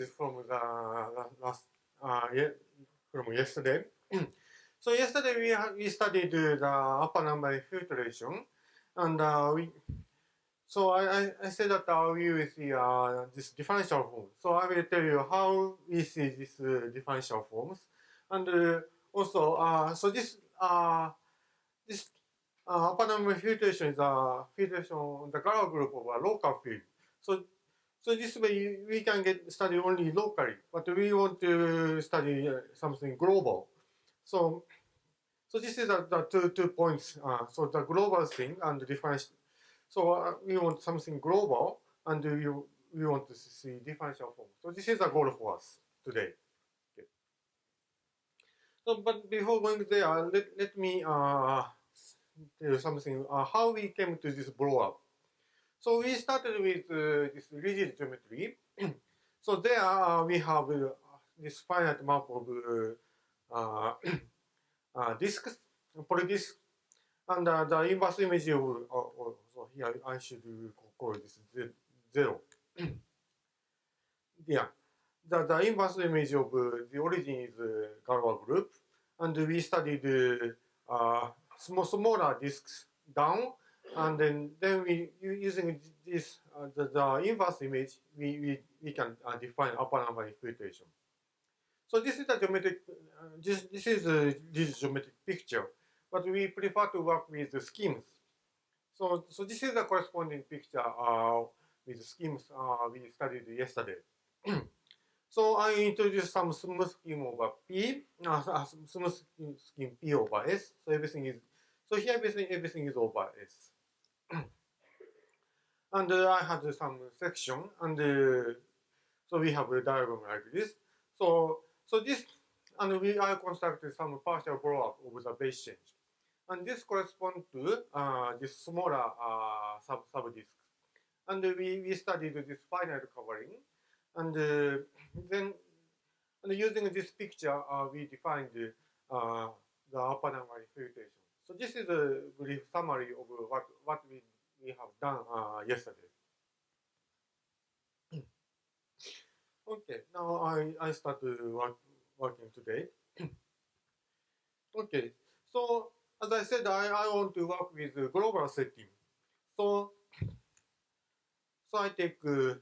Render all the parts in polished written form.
from the last from yesterday. So yesterday we studied the upper number filtration, and I said that we will see this differential form. So I will tell you how we see this differential forms, and also this upper number filtration is a filtration on the Galois group of a local field. So this way we can study only locally, but we want to study something global. So this is the 2 points. So the global thing and the differential. So we want something global, and we want to see differential form. So this is a goal for us today. Okay. So, but before going there, let me tell you something. How we came to this blow up. So we started with this rigid geometry. So there we have this finite map of disks, polydisks, and the inverse image of, so here I should call this 0. Yeah, the inverse image of the origin is Galois group, and we studied smaller disks down, and then we using this the inverse image we can define upper number infiltration. So this is the geometric this is this geometric picture, but we prefer to work with the schemes. So this is the corresponding picture with schemes we studied yesterday. So I introduced some smooth scheme over P, smooth scheme P over S. So everything is here everything is over S. And I had some section, and so we have a diagram like this. So this, and I constructed some partial blow up of the base change, and this corresponds to this smaller subdisk. And we studied this finite covering, and then using this picture we defined the upper number infiltration. So this is a brief summary of what we have done yesterday. Okay, now I start working today. Okay, so as I said, I want to work with global setting. So I take so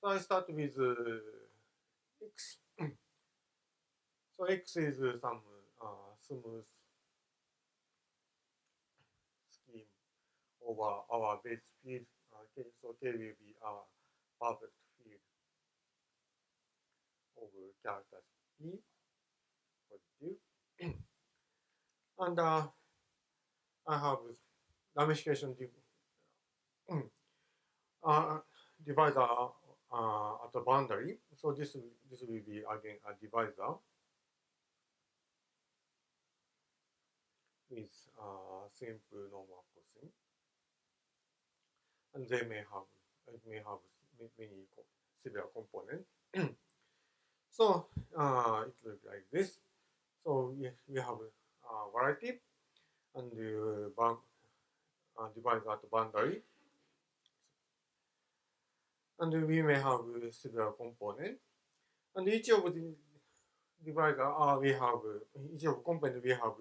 I start with x. So x is some smooth scheme over our base field. Okay, so K will be our perfect field of characters P, positive. And I have ramification divisor at the boundary. So this will be again a divisor with simple normal cosine, and it may have many severe components. So it looks like this. So we have variety and divisor at the boundary, and we may have severe component, and each of the divisor we have each of component we have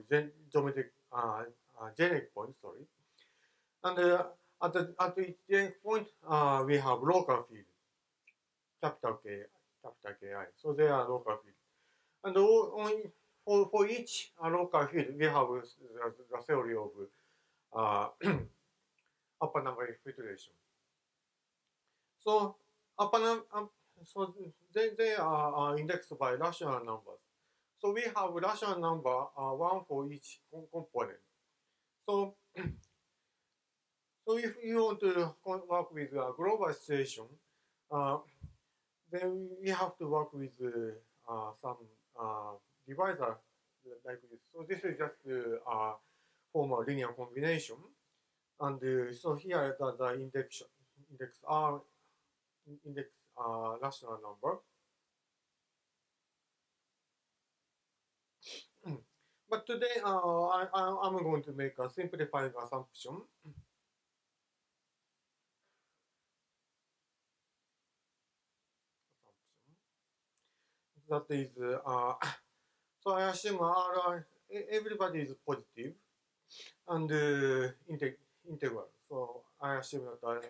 geometric generic point. Sorry, and at each generic point we have local field, capital K, capital Ki. So they are local field, and for each local field we have the theory of upper number infiltration. So so they are indexed by rational numbers. So we have rational number 1 for each component. So if you want to work with a global situation, then we have to work with some divisor like this. So this is just form a linear combination, and so here the index rational number. But today I'm going to make a simplifying assumption. that is, so I assume everybody is positive and integral. So I assume that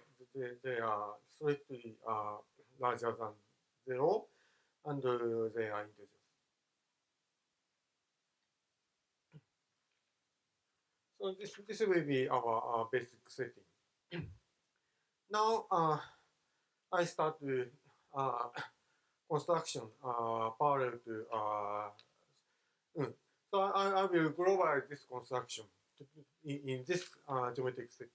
they are strictly larger than 0 and they are integers. So this will be our basic setting. Now I start the construction parallel to so I will globalize this construction in this geometric setting.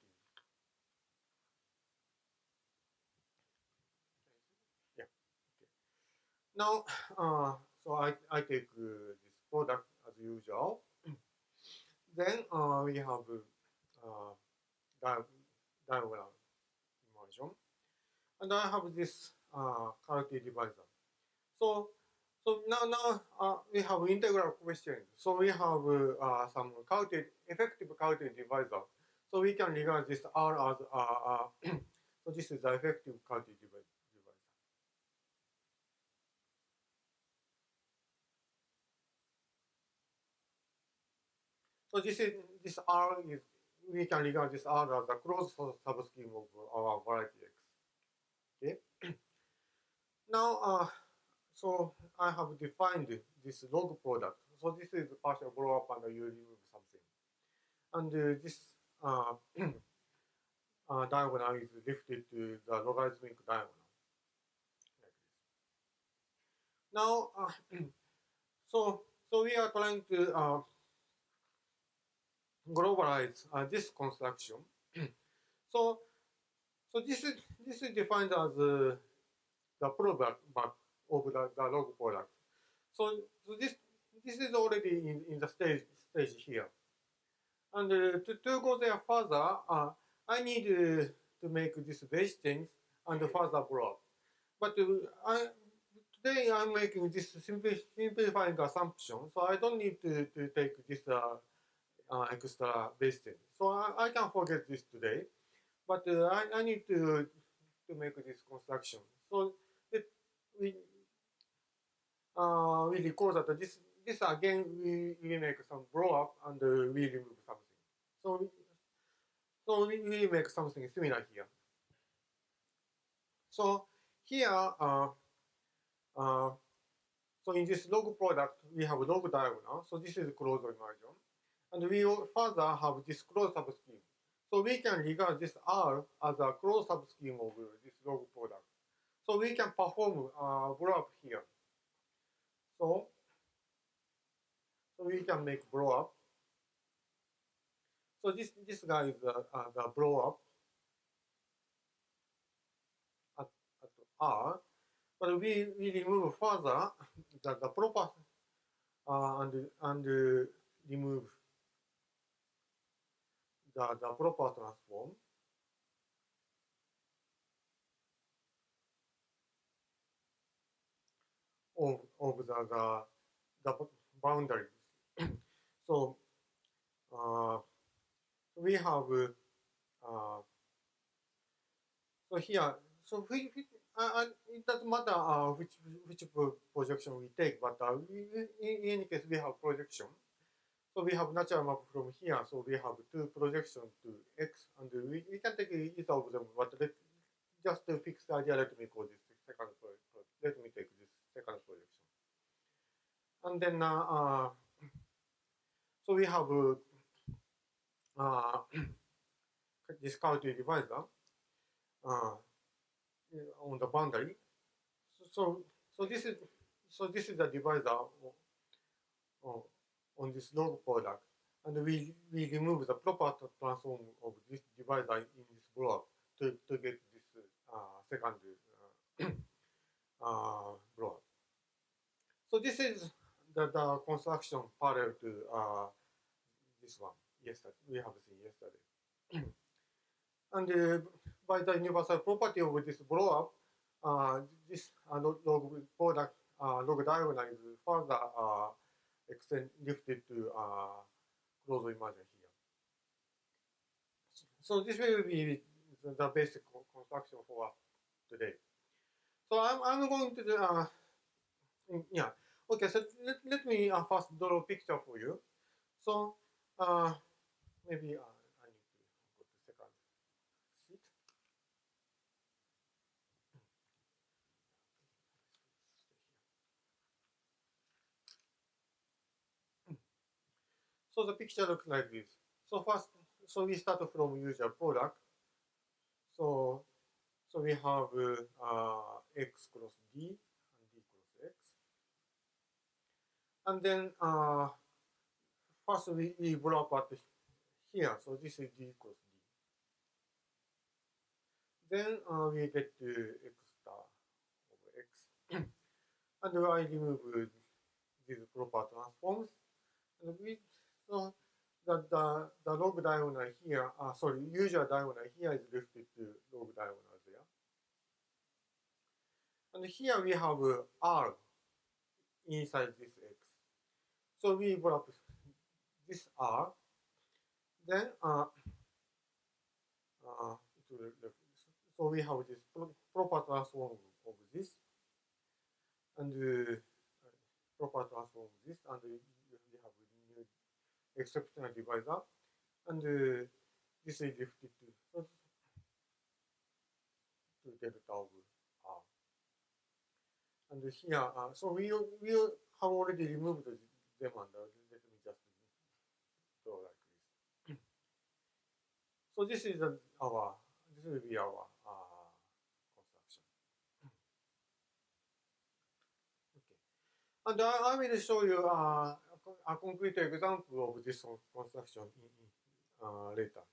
Yeah. Okay. Now, so I take this product as usual. Then we have diagonal immersion, and I have this character divisor. So now we have integral question. So we have some effective character divisor. So we can regard this R as so this is the effective character divisor. So this R is we can regard this R as a closed subscheme of our variety X. Okay. Now so I have defined this log product. So this is partial blow up and you remove something. And this diagonal is lifted to the logarithmic diagonal. Like this. Now, so we are trying to globalize this construction. so so this is defined as the product of the log product. So this is already in the stage here. And to go there further, I need to make this base change and further blow up. But today I'm making this simplifying assumption, so I don't need to take this extra base change. So I can forget this today, but I need to make this construction. So it, we we recall that this again we make some blow up and we remove something. So we make something similar here. So here, uh, so in this log product, we have log diagonal. So this is closed immersion. And we further have this closed subscheme. So we can regard this R as a closed subscheme of this log product. So we can perform blow up here. So, so we can make blow up. So this guy is the blow up at R. But we remove further the proper and remove the proper transform of the boundaries. So we have so here so it doesn't matter which projection we take, but in any case we have projection. So we have natural map from here. So we have two projections to x, and we can take either of them. But just to fix the idea, let me call this second projection. Let me take this second projection. And then so we have this character divisor on the boundary. So this is the divisor on this log product, and we remove the proper transform of this divisor in this blow up to get this second blow up. So this is the construction parallel to this one. Yesterday we have seen yesterday, and by the universal property of this blow up, this log product log diagonal is further lifted to closed immersion here. So this will be the basic construction for today. So I'm going to Yeah. Okay. So let me first draw a picture for you. So uh, maybe I need to go to second sheet. So the picture looks like this. So first, so we start from user product. So so we have x cross d and d cross x, and then first we blow up at here. So this is d cross d. Then we get to x star over x, and I remove these proper transforms. And we so the log diagonal here, sorry, usual diagonal here is lifted to log diagonal there. And here we have r inside this x. So we wrap this r, then so we have this proper transform of this, and proper transform of this, and we have new exceptional divisor, and this is lifted to delta of r. And here, so we have already removed them, and let me just draw like this. So this is our, this will be our construction. Okay. And I will show you a concrete example of this construction later.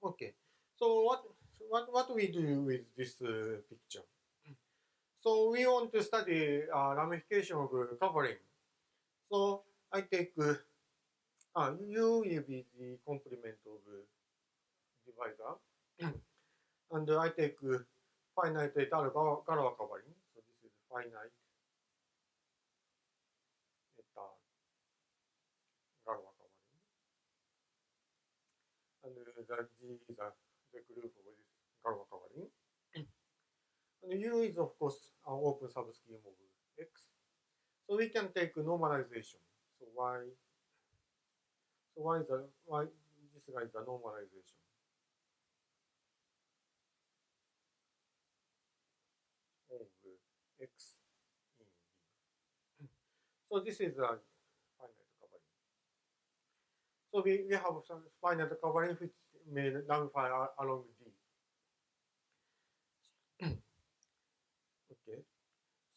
Okay. So what we do with this picture? So we want to study ramification of covering. So I take U will be the complement of divisor, and I take finite eta Galois covering. So this is finite eta Galois covering, and the G is the group of this Galois covering. And U is of course an open subscheme of X. So we can take normalization. So y is y, this guy is the normalization of X in D. So this is a finite covering. So we have some finite covering which may ramify along D. Okay.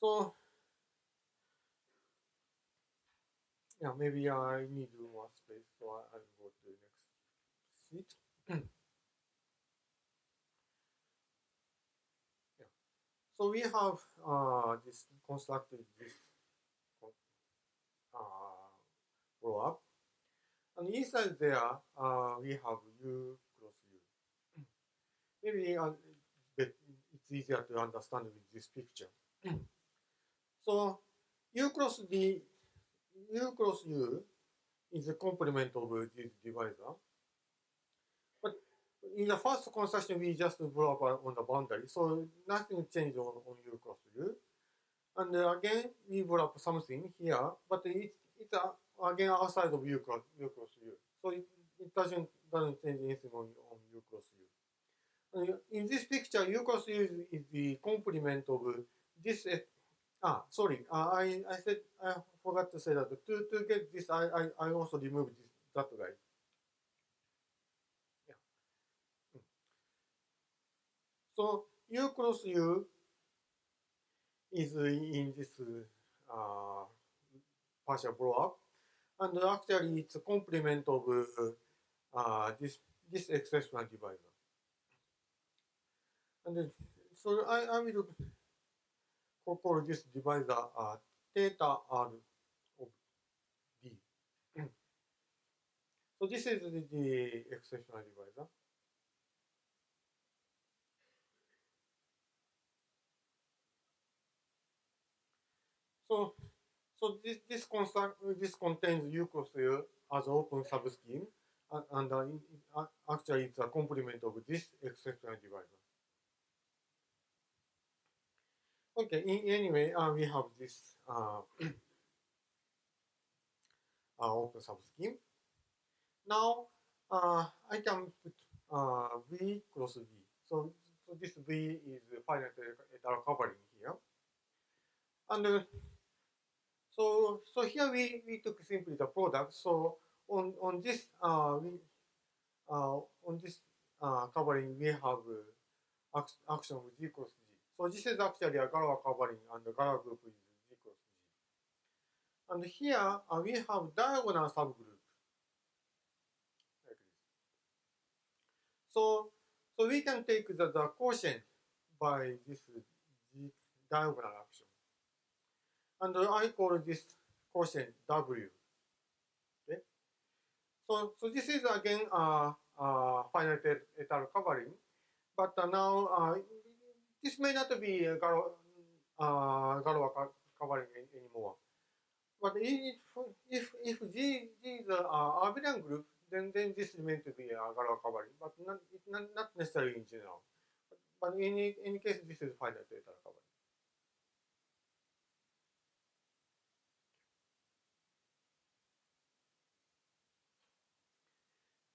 So yeah, maybe I need more space, so I'll go to the next sheet. Yeah. So we have this constructed this row up, and inside there we have U cross U. Maybe it's easier to understand with this picture. So U cross D, U cross U is a complement of this divisor. But in the first construction, we just blow up on the boundary, so nothing changed on U cross U. And again, we blow up something here, but it's again outside of U cross U. So it doesn't change anything on U cross U. And in this picture, U cross U is the complement of this. Sorry, I said I forgot to say that to get this, I also removed this that guy. Yeah. So U cross U is in this partial blow up, and actually it's a complement of this exceptional divisor. And then, so I will call this divisor theta r of d. So this is the exceptional divisor. So this contains U cross U as open subscheme, and actually it's a complement of this exceptional divisor. Okay. Anyway, we have this open subscheme. Now, I can put V cross V. So this V is finite etal covering here. And so here we took simply the product. So on this on this covering we have action with G cross G. So this is actually a Galois covering and the Galois group is G cross G. And here we have diagonal subgroup like this. So we can take the quotient by this G diagonal action. And I call this quotient W. Okay. So this is again finite etal covering, but now this may not be Galois covering anymore. But if G is an abelian group, then this is meant to be a Galois covering, but not necessarily in general. But in any case, this is finite etal covering.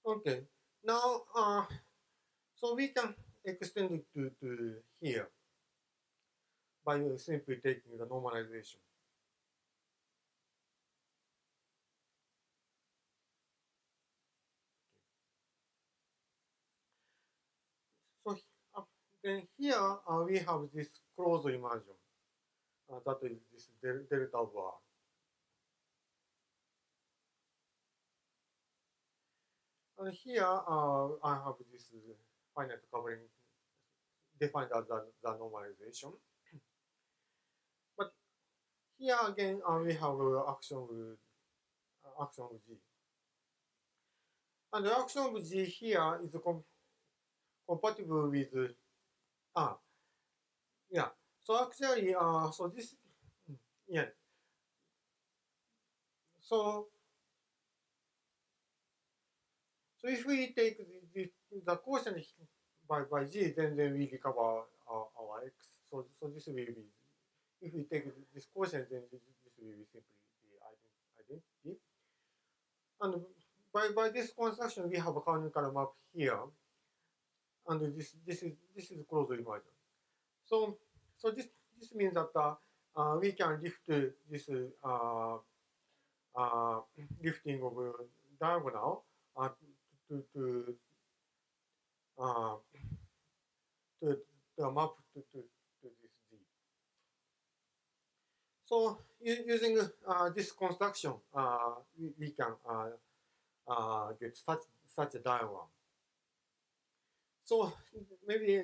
Okay. Now, so we can extend it to here by simply taking the normalization. So then here we have this closed immersion that is this delta over R. And here I have this finite covering defined as the normalization. But here again we have action of G. And the action of G here is compatible with ah yeah. So actually so this yeah. So so if we take the quotient by G, then we recover our X. So this will be, if we take this quotient, then this will be simply the identity. And by this construction, we have a canonical map here, and this is closed immersion. So this means that we can lift this uh, lifting of diagonal to to uh, to map to this Z. So using this construction, we can get such a diagram. So maybe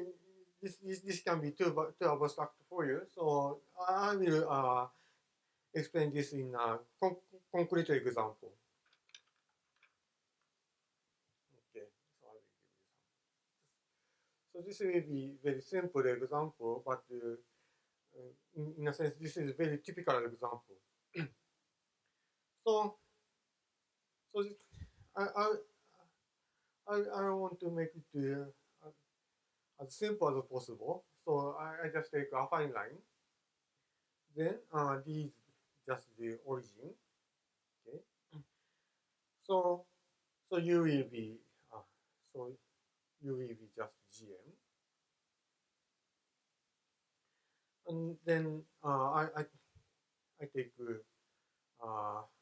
this can be too abstract for you. So I will explain this in a concrete example. Okay, so I will give you some. So this will be very simple example, but in a sense, this is a very typical example. So so this, I, I I want to make it as simple as possible. So I just take a affine line. Then D is just the origin. Okay. So so U will be so U will be just GM. And then I take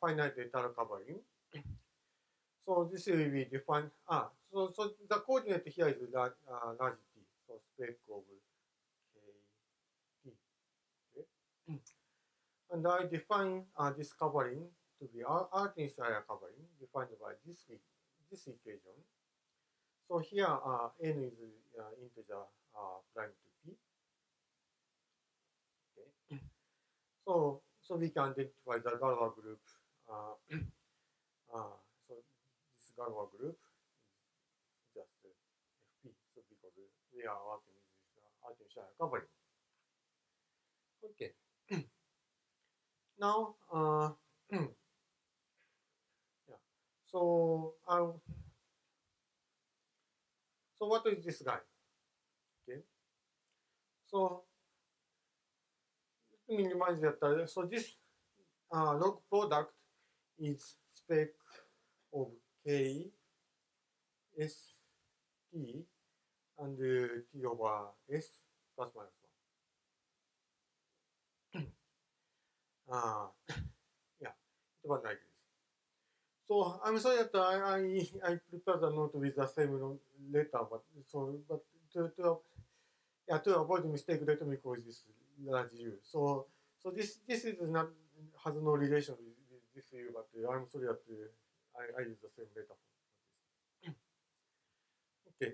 finite etal covering. So this will be defined. So the coordinate here is large T. So spec of K T. Okay. And I define this covering to be Artin-Schreier covering defined by this equation. So here n is integer prime to p. Okay. So we can identify the Galois group. So this Galois group is just fp. So because we are working with this Artin-Schreier covering. Okay. Now yeah. So so what is this guy? Okay. So minimize that. So this log product is spec of k s t and t over s plus minus 1. Yeah, it was like this. So I'm sorry that I prepared the note with the same letter, but to avoid mistake, let me call this large U. So this is not has no relation with this U, but I'm sorry that I use the same letter for this. Okay.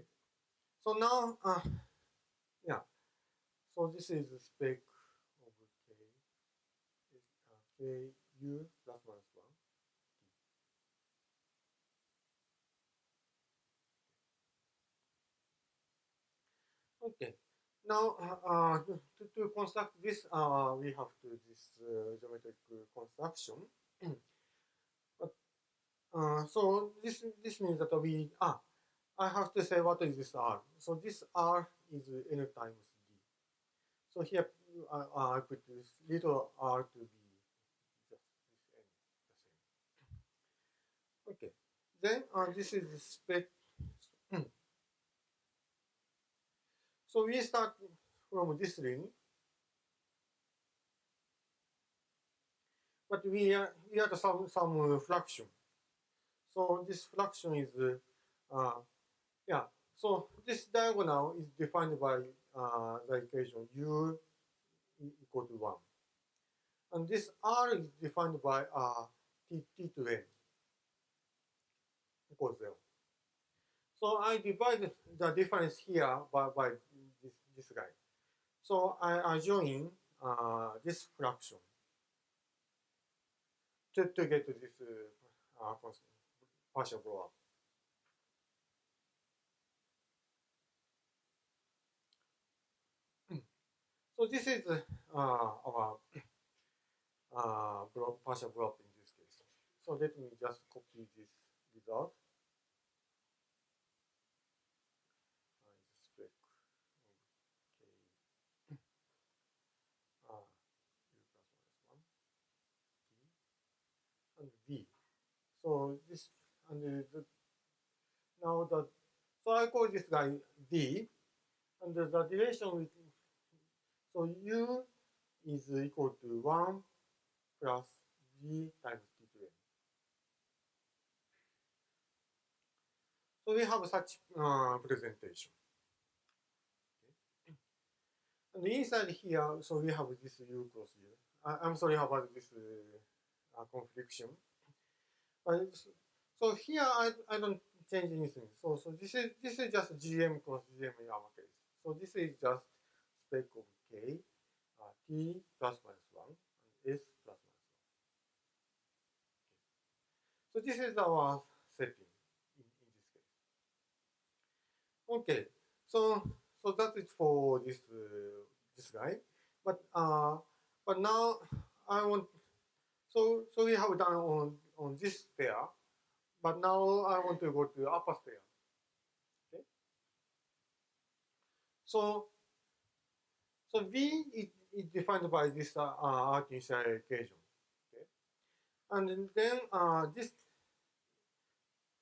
So now, yeah. So this is the spec of k u plus minus 1. Okay. Now, to construct this, we have to this geometric construction. But, so this means that I have to say what is this R. So this R is n times d. So here I put this little r to be just this n, the same. Okay. Then this is the spec. So we start from this ring, but we have some fraction. So this fraction is yeah. So this diagonal is defined by the equation u equal to 1, and this r is defined by t to n equals 0. So I divide the difference here by this guy. So I join this fraction to get to this partial blow up. So this is our partial blow up in this case. So let me just copy this result. Spec of k u plus minus 1 t and b. So this and now the so I call this guy d, and the relation with so u is equal to 1 plus g times t to n. So we have such presentation. Okay. And inside here, so we have this u cross u. I'm sorry about this confliction. So here I don't change anything. So this is just GM cross GM in our case. So this is just spec of k t plus minus 1 and s plus minus 1. So this is our setting in this case. Okay, so that is for this guy. But now I want so we have done on this pair, but now I want to go to upper pair. Okay, so so V is defined by this arc initial equation. Okay, and then this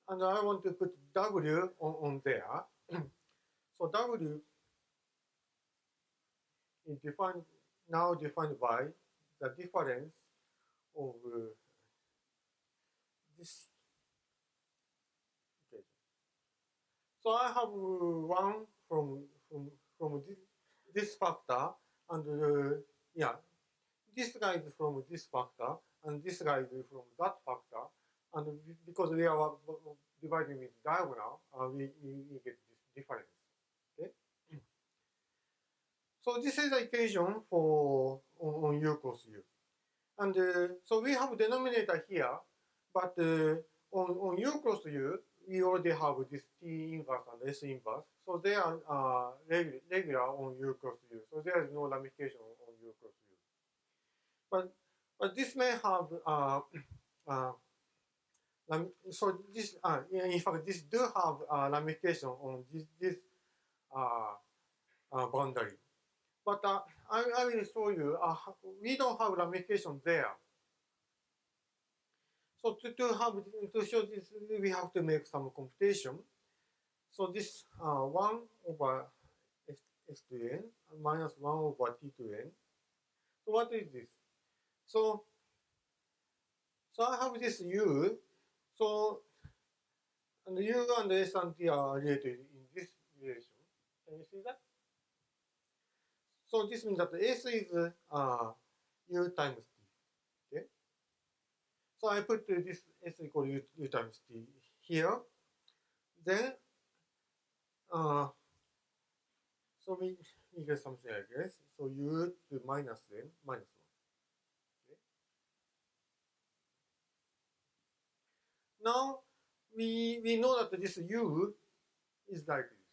and I want to put W on there. So W is defined by the difference of this equation. So I have one from this factor, and yeah, this guy is from this factor, and this guy is from that factor, and because we are dividing with diagonal, we get this difference. Okay. So this is the equation for on u cross u. And so we have denominator here, but on u cross u, we already have this t inverse and s inverse. So they are regular on u cross u. So there is no ramification on u cross u. But this may have uh, so this in fact this do have ramification on this boundary. But I will show you, we don't have ramification there. So to show this, we have to make some computation. So this 1 over x to n minus 1 over t to n. So what is this? So I have this u. So and u and s and t are related in this relation. Can you see that? So this means that s is u times t. Okay. So I put this s equal u times t here. Then so we get something like this. So u to minus n minus 1. Okay. Now we know that this u is like this.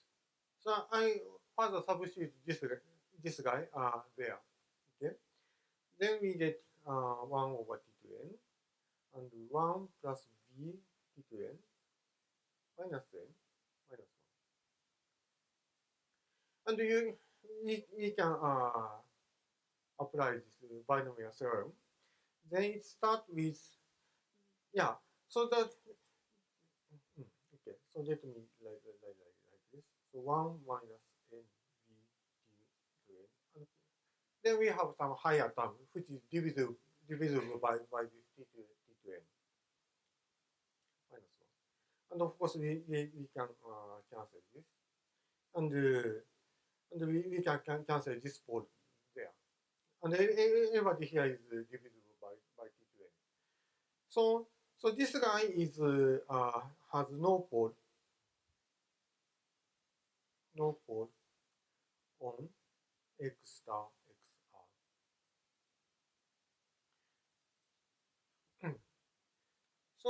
So I further substitute this guy there. Okay. Then we get 1 over t to n and 1 plus v t to n minus n minus 1. And we can apply this binomial theorem. Then it starts with, yeah, so that, okay, so let me like this. So 1 minus n v t to n. And then we have some higher term, which is divisible by this t to n minus 1. And of course, we can cancel this. And we can cancel this pole there. And everybody here is divisible by t to n. So this guy is has no pole on x star xr. So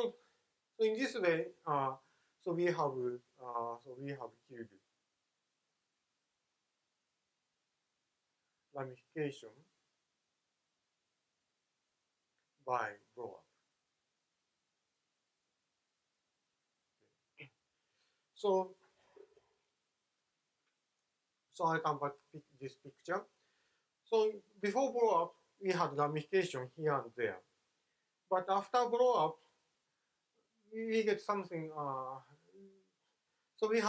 in this way, so we have killed ramification by blow up. So I can pick this picture. So before blow up, we had ramification here and there, but after blow up, we get something. So we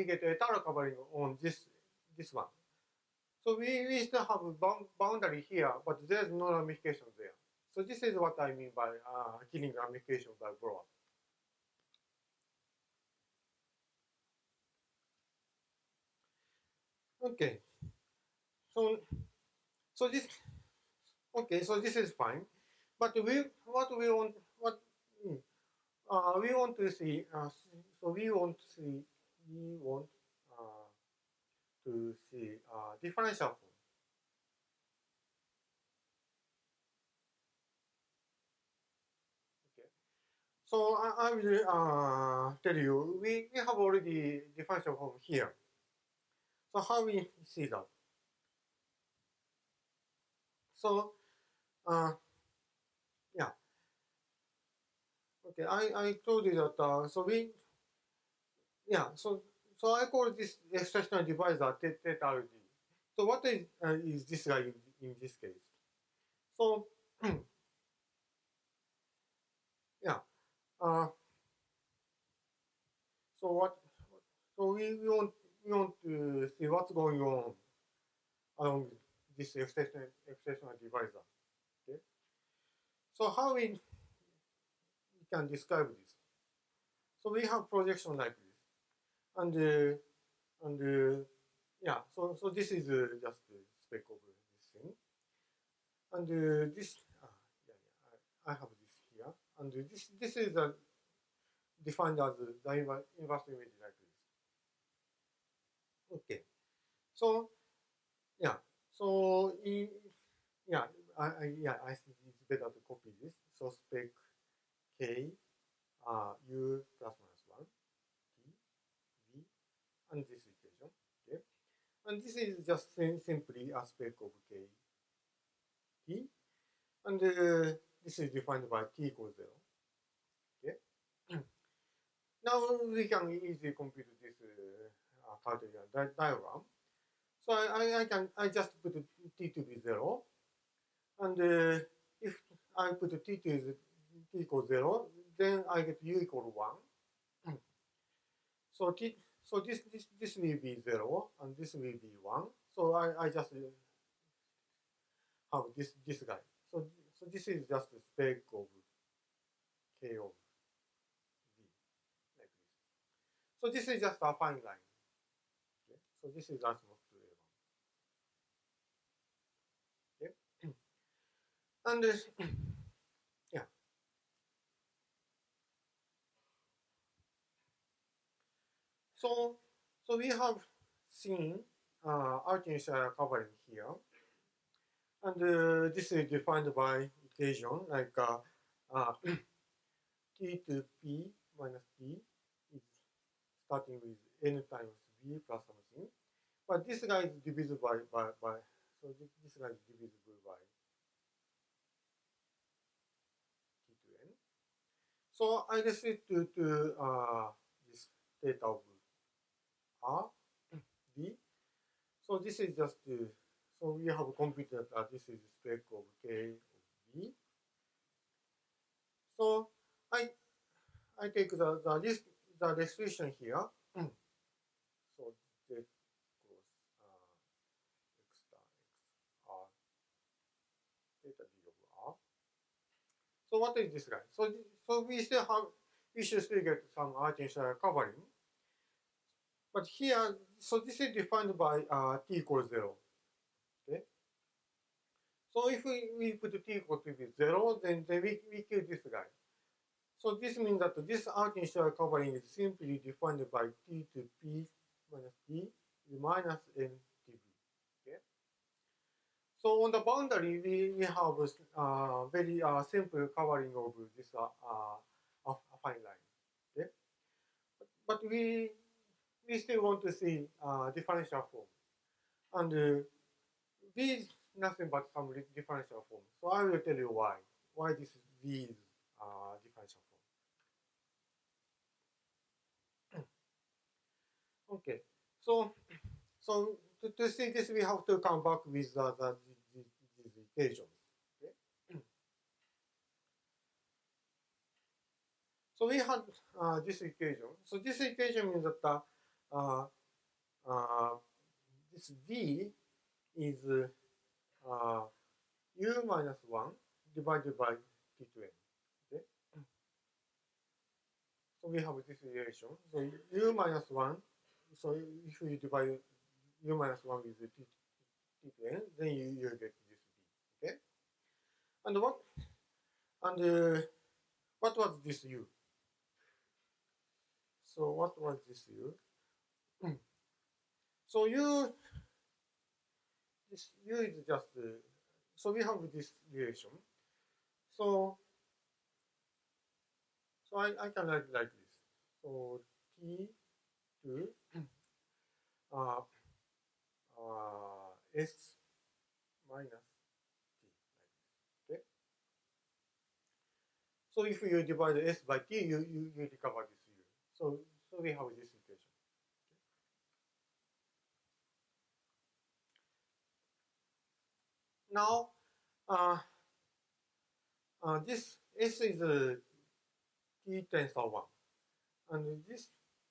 get eternal covering on this one. So we still have a boundary here, but there's no ramification there. So this is what I mean by killing ramification by blow up. Okay. So this is fine, but we want we want to see differential form. Okay. So I will tell you we have already differential form here. So how we see that? So yeah. Okay, I told you that so I call this exceptional divisor theta RD. So what is this guy in this case? So yeah. So what? So we want to see what's going on along this exceptional divisor. Okay. So how we can describe this? So we have projection like this, and yeah. So this is just a speck of this thing, and this I have this here, and this is defined as the inverse image like this. Okay. So yeah. So I think it's better to copy this. So spec k u plus minus 1 t v and this equation. Okay. And this is just simply a spec of k t, and this is defined by t equals 0. Okay. Now we can easily compute this Cartesian diagram. So I just put t to be 0, and if I put t to is t equals 0, then I get u equal 1. So this will be 0, and this will be 1. So I just have this guy. So this is just a spec of k of v, like this. So this is just a fine line. Okay? So this is Asimov to A1. Okay? And yeah. So we have seen artificial covering here, and this is defined by equation like t to p minus p is starting with n times b plus something. But this guy is divisible by so this guy is divisible by t to n. So I restrict to this theta of r b. So this is just so we have computed that this is spec of k of b. So I take the restriction here. So z equals x star x r theta d of r. So what is this guy? So we should still get some artificial covering. But here, so this is defined by t equals 0. Okay. So if we put t equal to 0, then we kill this guy. So this means that this artificial covering is simply defined by t to p minus p minus n to b. Okay. So on the boundary, we have a very simple covering of this affine line. Okay. But we still want to see differential form. And V is nothing but some differential form. So I will tell you why. Why this V is differential form. Okay. So to see this, we have to come back with these equations. Okay. So we had this equation. So this equation means that uh, uh, this V is u minus 1 divided by t to n. Okay? So we have this relation. So u minus 1, so if you divide u minus 1 with t to n, then you get this b. Okay? And what was this u? So what was this u? So this u is just so we have this relation. So I can write like this. So t to uh, s minus t, like this. Okay. So if you divide s by t, you recover this u. So we have this equation. Now this s is t tensor 1, and this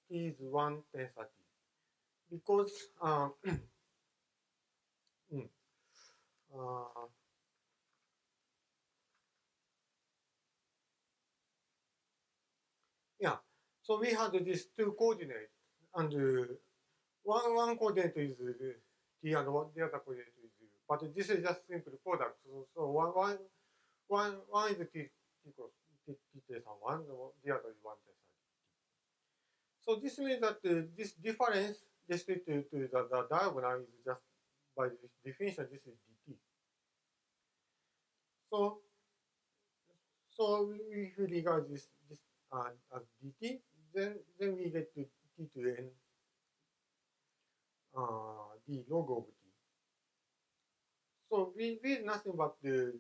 t is 1 tensor t, because mm, uh, yeah. So we had these two coordinates, and one coordinate is t, and the other coordinate is u. But this is just simple product. So one is t equals t tensor 1, the other is 1 tensor t. So this means that this difference restricted to the diagonal is just by definition this is dt. So if we regard this as dt, then we get to t to n d log of t. So v is nothing but this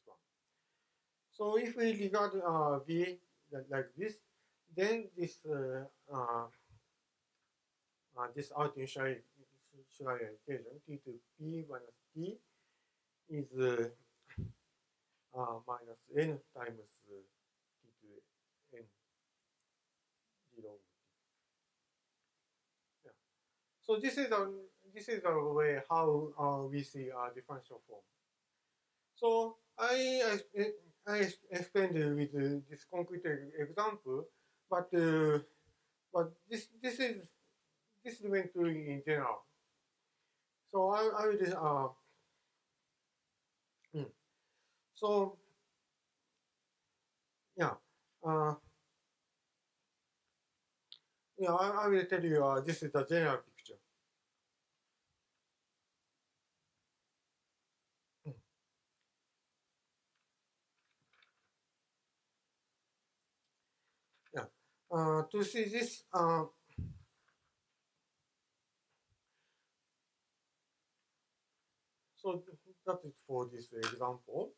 one. So if we regard v like this, then this artificial Schneider equation, T to P minus T is minus N times T to N d log T. Yeah. So this is a way how we see a differential form. So I explained with this concrete example, but this is meant to in general. So I will so yeah uh, yeah I will tell you this is the general picture. Yeah. To see this so that is for this example.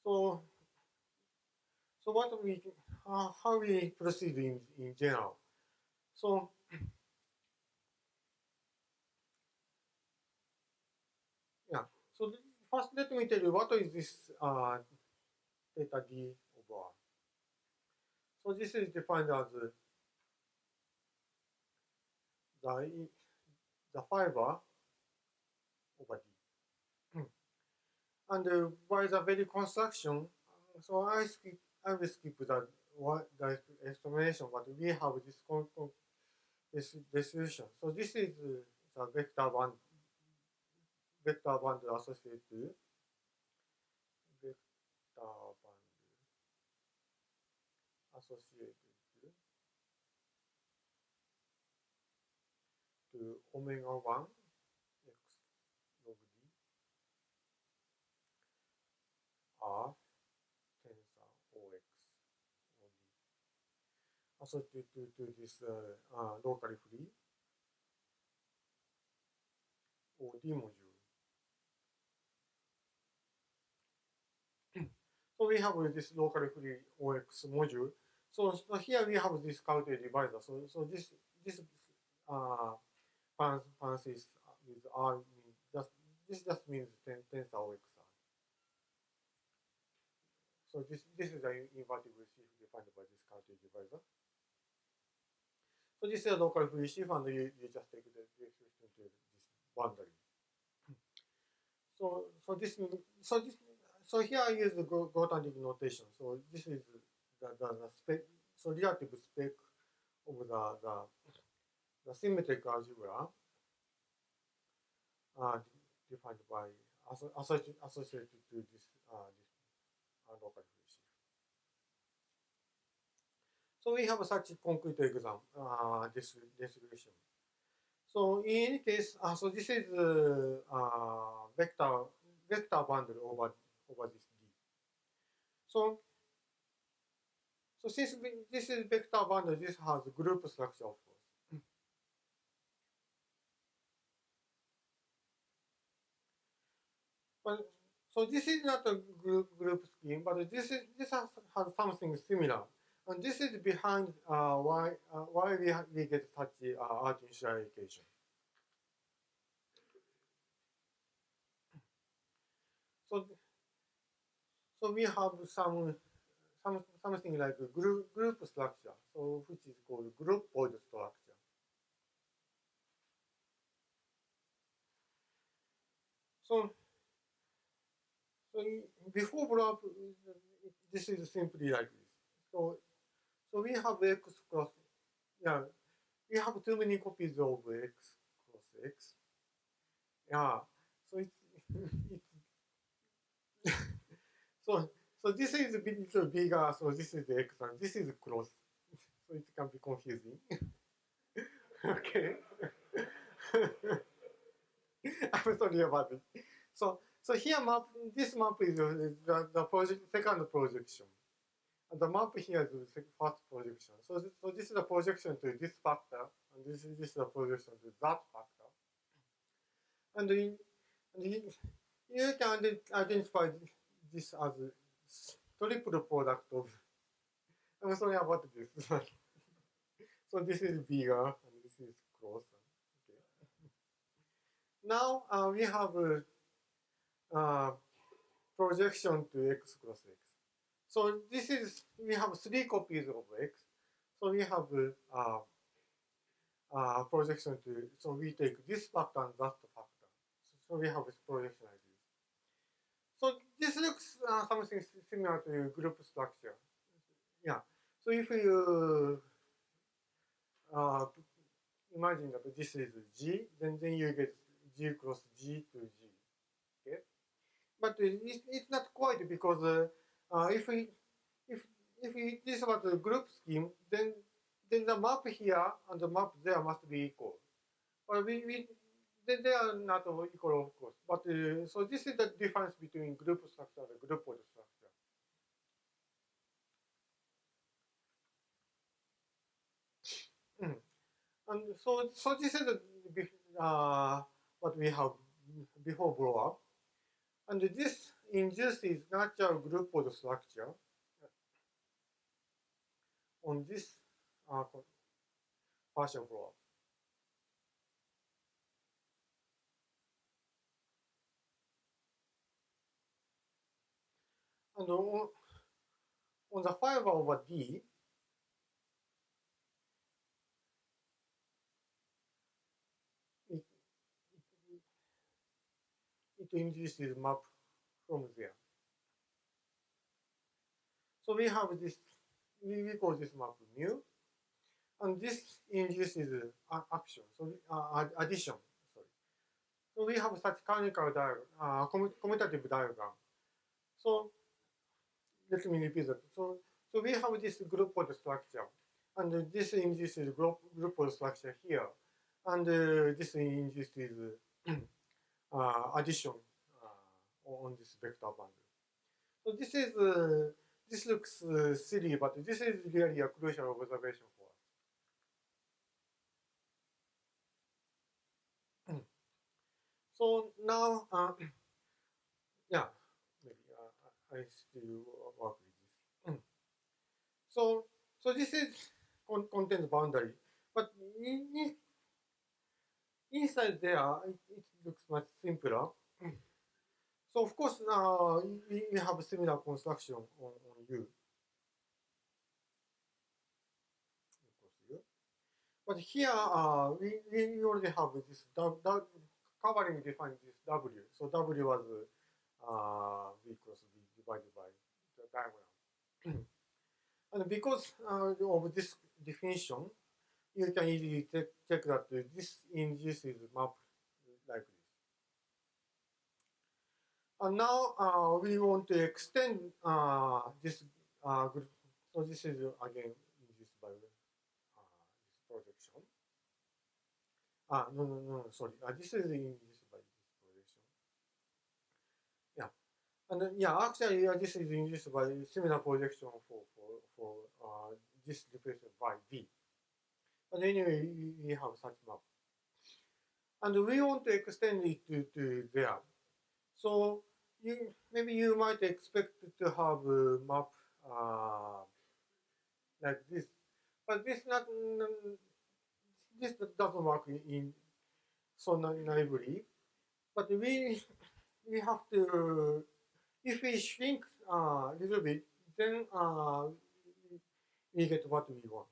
So what we how we proceed in general. So yeah. So first let me tell you what is this theta d over r. So this is defined as the the fiber over d. And by the very construction, so I will skip the explanation, but we have this distribution. So this is the vector band associated vector band associated to omega 1 x log d r tensor ox od associated to this locally free od module. So we have this locally free OX module. So here we have this Coulter divisor. So this parenthesis with R means just means tensor OXR. So this is an invertible sheaf defined by this Coulter divisor. So this is a local free sheaf, and you just take the expression to this boundary. So this so here I use the Grothendieck notation. So this is the spec. So relative spec of the symmetric algebra defined by associated to this local free sheaf. So we have such concrete exam distribution. So in any case, so this is vector bundle over this D. So since this is vector bundle, this has group structure of course. But so this is not a group scheme, but this has something similar, and this is behind why we get such artificial equation. So we have something like a group structure, so which is called group pod structure. So before blow up, this is simply like this. So we have x cross, yeah, we have too many copies of x cross x. Yeah, so it's so this is a bit little bigger, so this is the x and this is cross, so it can be confusing. Okay. I'm sorry about it. So here this map is the second projection. And the map here is the first projection. So this is the projection to this factor, and this is the projection to that factor. And you can identify this as triple product of. I'm sorry about this. So this is bigger and this is closer. Okay. Now we have uh, projection to x cross x. So this is, we have three copies of x. So we have projection to, so we take this factor and that factor. So we have this projection like this. So this looks something similar to group structure. Yeah. So if you imagine that this is G, then you get G cross G to G. Okay. But it's not quite because if we if this was a group scheme, then the map here and the map there must be equal. But they are not equal, of course. But so this is the difference between group structure and group pod structure. Mm. And so this is what we have before blow up. And this induces natural group pod structure on this partial blow up. And on the fiber over D, it, it induces map from there. So we have this, we call this map mu, and this induces action, so addition. Sorry. So we have such canonical diagram, commutative diagram. So let me repeat that. So we have this group pod structure, and this induces group pod structure here, and this induces addition on this vector bundle. So this looks silly, but this is really a crucial observation for us. So now, yeah, maybe I still work with this. So this is contains boundary, but inside there it looks much simpler. So of course we have similar construction on U. But here we already have this covering defines this W. So W was V cross V divided by the diagonal. And because of this definition, you can easily check that this induces map like this. And now we want to extend this group. So this is again induced by this projection. Sorry. This is induced by this projection. Yeah. And yeah, actually, this is induced by similar projection for this replacement by V. But anyway, we have such map. And we want to extend it to there. So maybe you might expect to have a map like this, but this doesn't work in so naively. But we have to, if we shrink a little bit, then we get what we want.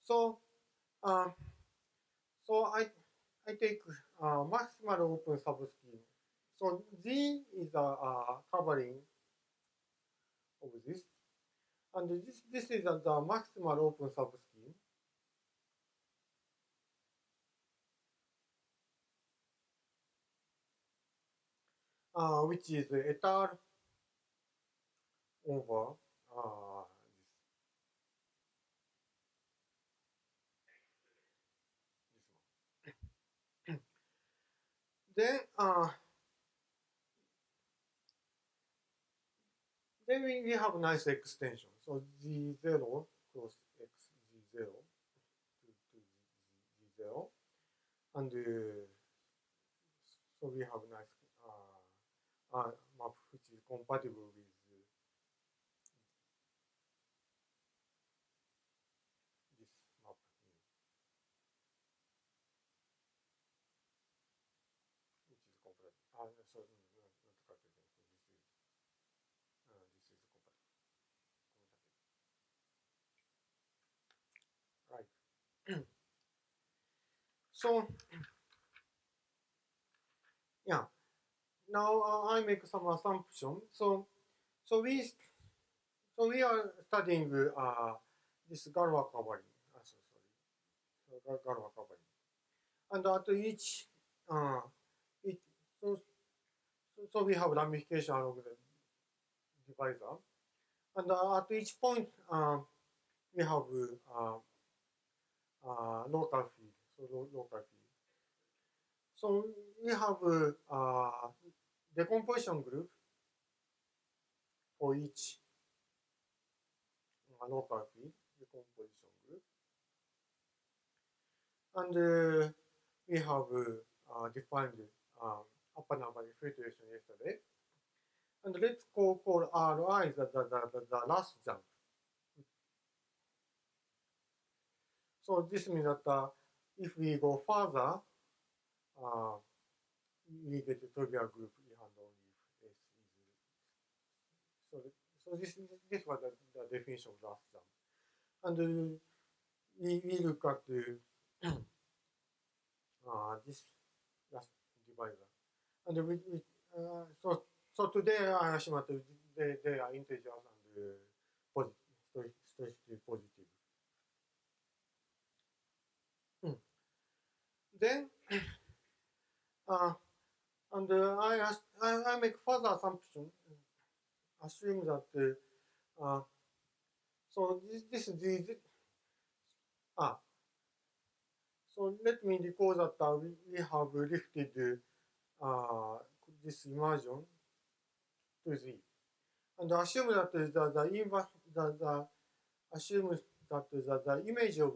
So uh, so I take maximal open subscheme. So G is a covering of this, and this is the maximal open subscheme. Which is etal over this one. Then we have a nice extension. So Z0 cross X Z0 to Z0, and so we have a nice map which is compatible with So, not to cut it. This is compatible. Right. So, yeah. Now I make some assumption. So we so we are studying this Galois covering. So Galois covering, and at each uh, it, so, so we have ramification along the divisor, and at each point we have local field. So local field. So we have decomposition group for each local field decomposition group, and we have defined upper number filtration yesterday. And let's call Ri the last jump. So this means that if we go further, uh, we get a trivial group and only if S is so. This was the definition of last jump, and we look at this last divisor, and so today I assume that they are integers and positive, stochastically positive. Then uh, and I make further assumption, assume that so this ah so let me recall that we have lifted this immersion to Z, and assume that the inverse the assume that the image of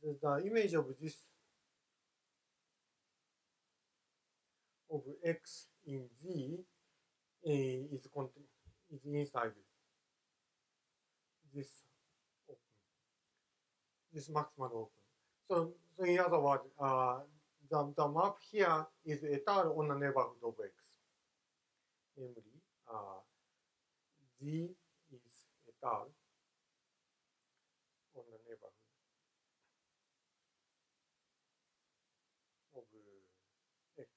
the image of this of x in Z is inside this open, this maximal open. So in other words, the map here is étale on the neighborhood of x. Namely, Z is étale on the neighborhood of x.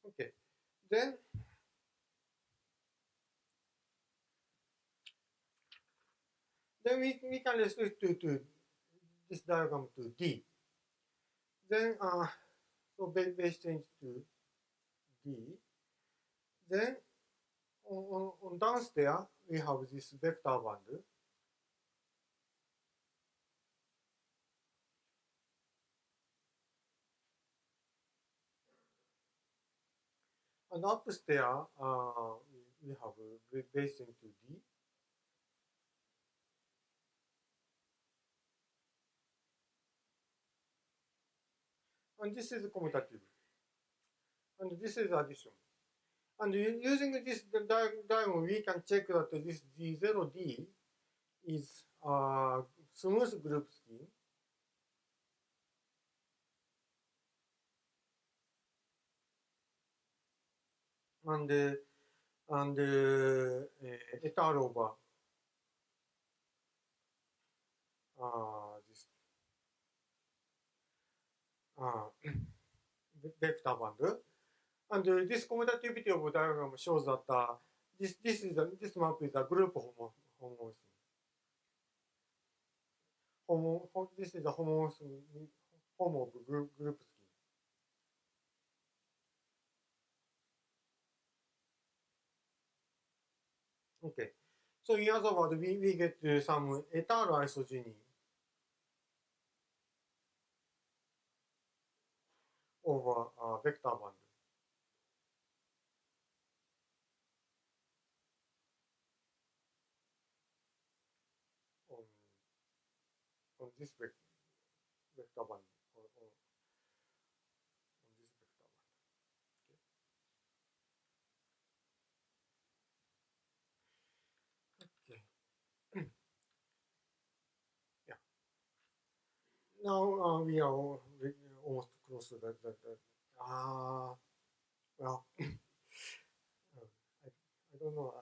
Okay. Okay. Then we can restrict to this diagram to D. Then so base change to D. Then on downstairs we have this vector band, and upstairs we have base change to D. And this is commutative, and this is addition. And using this diagram, we can check that this D0D is a smooth group scheme. And étale over this vector band. And this commutativity of diagram shows that this map is a group homomorphism. This is a homomorphism form of group scheme. Okay. So in other words, we get some étale isogeny over vector band on, on this vector band on this vector band. Okay. now we are almost close to that. Well, I don't know.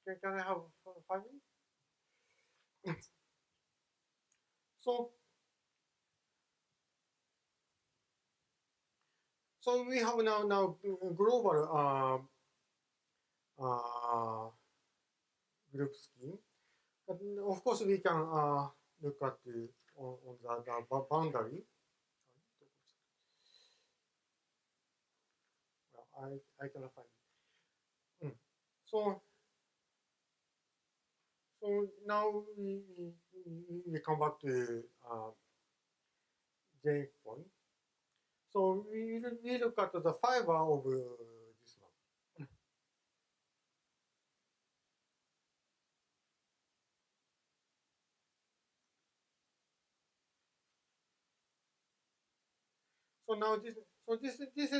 Can I have 5 minutes? So, so we have now global uh, group scheme. But of course, we can look at on the boundary. Well, I cannot find it. So now we come back to J point. So we look at the fiber of this one. So now this is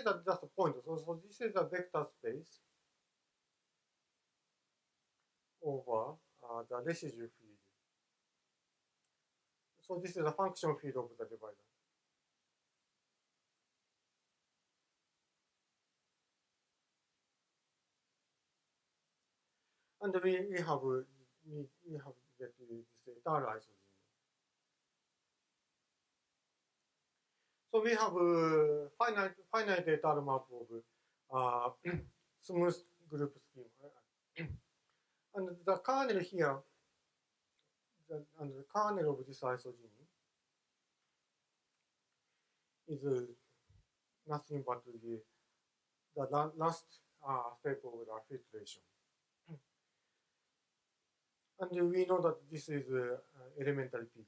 just a point. So this is a vector space over the residue field. So this is a function field of the divider. And we have get this eternal isogen. So we have a finite eternal map of smooth group scheme. And the kernel here, and the kernel of this isogen is nothing but the last step of the filtration. And we know that this is elementary P group.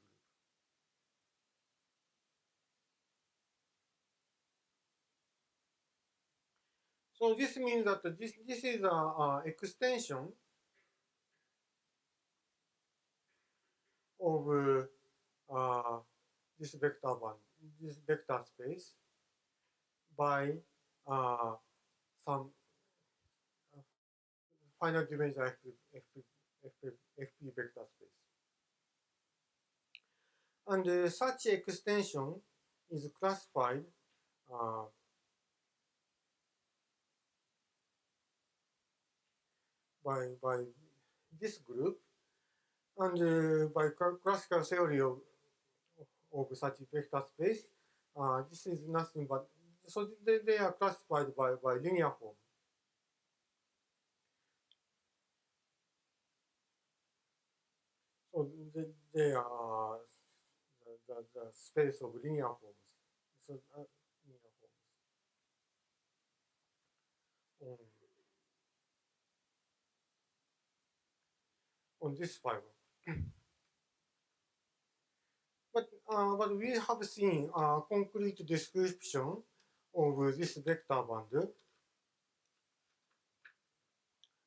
So this means that this is an extension of this vector band, this vector space by some finite dimensional FP vector space. And such extension is classified by this group, and by classical theory of such vector space, this is nothing but, so they are classified by linear form. So they are the space of linear forms. So linear forms on this fiber. But we have seen a concrete description of this vector band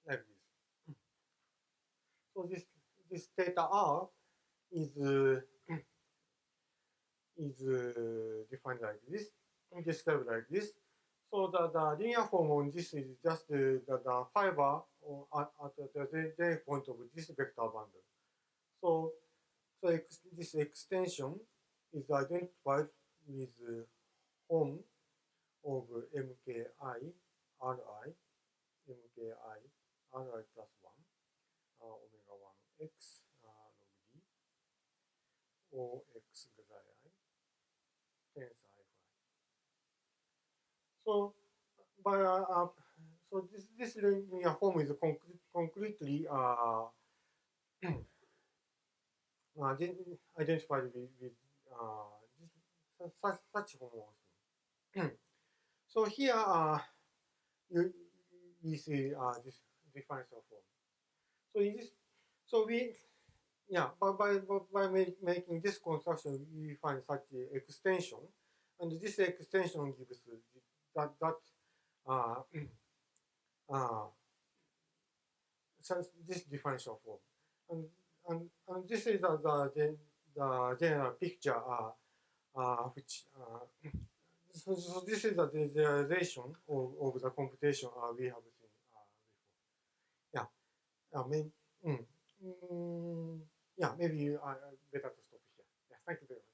like this. So this theta r is defined like this, described like this. So the linear form on this is just the fiber at the J point of this vector band. So this extension is identified with home of MKI, RI, MKI, RI plus 1, omega 1 x log D, O x psi I, tensor I. So by so this linear form is concretely identified with such homomorphism. So here we see this differential form. So in this, so we by making this construction, we find such extension, and this extension gives that this differential form, and this is the general picture which so this is the visualization of the computation we have seen before. Yeah, maybe yeah, maybe better to stop here. Yeah, thank you very much.